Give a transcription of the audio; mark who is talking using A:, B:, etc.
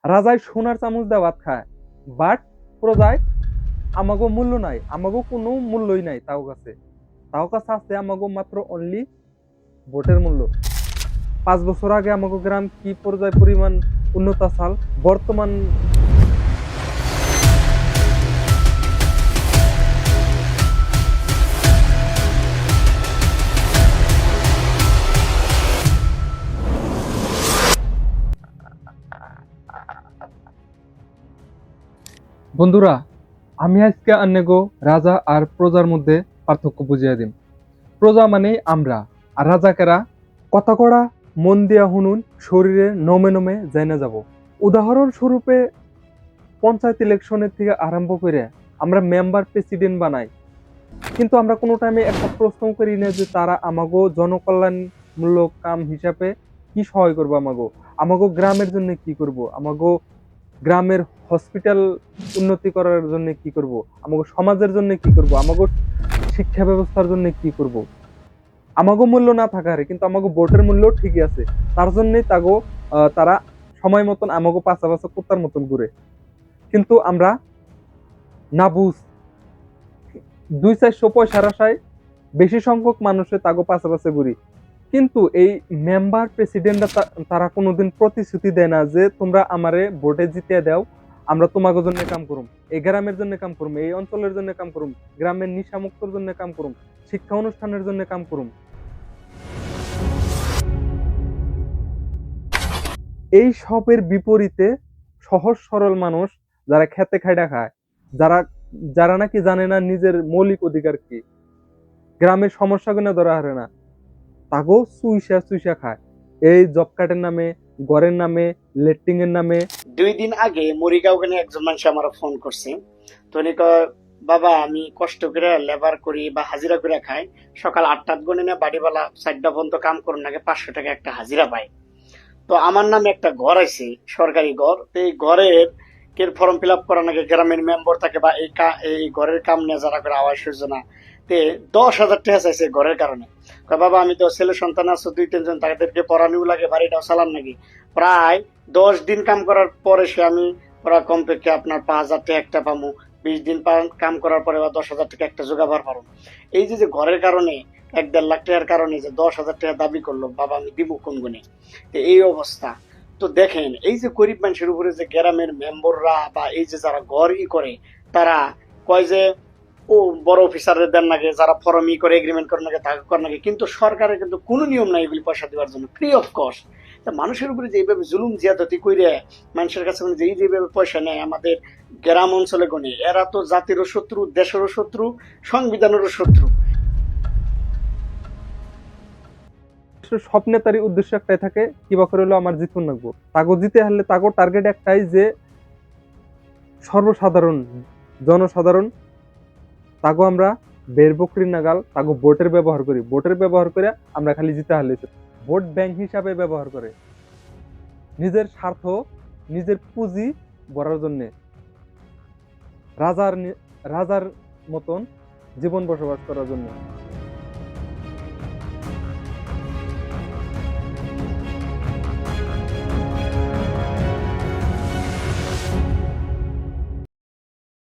A: রাজায় সোনার চামচ দিয়ে ভাত খায়, বাট প্রজায় আমাগো মূল্য নাই, আমাগো কোনো মূল্যই নাই তাও কাছে। তাও কাছে আছে আমাগো মাত্র অনলি ভোটের মূল্য। 5 বছর আগে আমাগো গ্রাম কি পর্যায় পরিমাণ উন্নত সাল, বর্তমান বন্ধুরা, আমি আজকে আন্নেগো রাজা আর প্রজার মধ্যে পার্থক্য বুঝিয়ে দিম। প্রজা মানে আমরা, আর রাজাকেরা কথা কড়া মন দিয়া শুনুন, শরীরে নমে নমে যাই না যাব। উদাহরণ স্বরূপে পঞ্চায়েত ইলেকশনের থেকে আরম্ভ করে আমরা মেম্বার প্রেসিডেন্ট বানাই, কিন্তু আমরা কোনো টাইমে একটা প্রশ্ন করি না যে তারা আমাগো জনকল্যাণমূলক কাম হিসাবে কি সহায় করবো, আমাগো আমাগো গ্রামের জন্য কি করব, আমাগো গ্রামের হসপিটাল উন্নতি করার জন্য কি করব, আমাগো সমাজের জন্য কি করব, আমাগো শিক্ষা ব্যবস্থার জন্য কি করব। আমাগো মূল্য না থাকারে কিন্তু আমাগো ভোটের মূল্য ঠিকই আছে। তার জন্যই তারা সময় মতন আমাগো পাশা পাশা কুত্তার মতন ঘুরে। কিন্তু আমরা না বুঝ 200-400 পয়সার আশায় বেশি সংখ্যক মানুষের তাগো পাশে পাশে ঘুরি। কিন্তু এই মেম্বার প্রেসিডেন্টরা তারা কোনোদিন প্রতিশ্রুতি দেয় না যে তোমরা আমারে ভোটে জিতে দাও, আমরা তোমাকে জন্য কাম করুম, এই গ্রামের জন্য কাম করুম, এই অঞ্চলের জন্য কাম করুম, গ্রামের নিশামুক্তর জন্য কাম করুম, শিক্ষা অনুষ্ঠানের জন্য কাম করুম। এই সবের বিপরীতে সহজ সরল মানুষ যারা খেতে খাইডা খায়, যারা যারা নাকি জানে না নিজের মৌলিক অধিকার কি, গ্রামের সমস্যাগুলো ধরা হারে না, তাগো চুইসা চুইসা খায় এই জব কার্ডের নামে, ঘরের নামে, লেট্রিং এর নামে।
B: 2 দিন আগে মরিগাঁও খানে একজন মানুষ আমার ফোন করছে। তো উনি কয়, বাবা আমি কষ্ট করে লেবার করি বা হাজিরা করে খাই, সকাল 8টার গনে না বাড়িওয়ালা 4টা পর্যন্ত কাম করুন নাকি 500 টাকা একটা হাজিরা পাই। তো আমার নামে একটা ঘর আছে, সরকারি ঘর। তো এই ঘরের ফর্ম ফিল আপ করা নাকি গ্রামের মেম্বার থাকে বা এই ঘরের কাম নিয়ে যারা করে আবাস যোজনা, তে 10,000 টাকা চাইছে ঘরের কারণে। বাবা আমি তো ছেলে সন্তান আছে 2-3 জন, তাদেরকে পড়ানিও লাগে, বাড়িটাও চালান নাকি। প্রায় 10 দিন কাম করার পরে সে আমি ওরা কমপক্ষে আপনার 5,000 টাকা একটা পামু, 20 দিন কাম করার পরে বা 10,000 টাকা একটা জোগাবার পারো। এই যে ঘরের কারণে 1-1.5 লাখ টাকার কারণে যে 10,000 টাকা দাবি করলো, বাবা আমি দিব কোন গুণে। এই অবস্থা। তো দেখেন এই যে গরিব মানুষের উপরে যে গ্রামের মেম্বররা বা এই যে যারা ঘর করে, তারা কয় যে ও বড় অফিসারদের দেন নাকি, যারা ফর্ম করে এগ্রিমেন্ট করে নাকি তাকে করে নাকি, কিন্তু সরকারের কিন্তু কোনো নিয়ম নাই এগুলি পয়সা দেওয়ার জন্য, ফ্রি অফ কস্ট। মানুষের উপরে যে এইভাবে জুলুম জিয়াদতি করে মানুষের কাছে যেভাবে পয়সা নেয় আমাদের গ্রাম অঞ্চলে গণে, এরা তো জাতিরও শত্রু, দেশেরও শত্রু, সংবিধানেরও শত্রু।
A: সব নেতারই উদ্দেশ্য একটাই থাকে, কিবা করে হলো আমার জিতুন লাগবো, তাগো জিতে হারলে তাগো টার্গেট একটাই যে সর্বসাধারণ জনসাধারণ তাগো আমরা বের বকরি নাগাল তাগো ভোটের ব্যবহার করি, ভোটের ব্যবহার করে আমরা খালি জিতে হারলে ভোট ব্যাংক হিসাবে ব্যবহার করে নিজের স্বার্থ, নিজের পুঁজি ভরার জন্য, রাজার রাজার মতন জীবন বসবাস করার জন্য।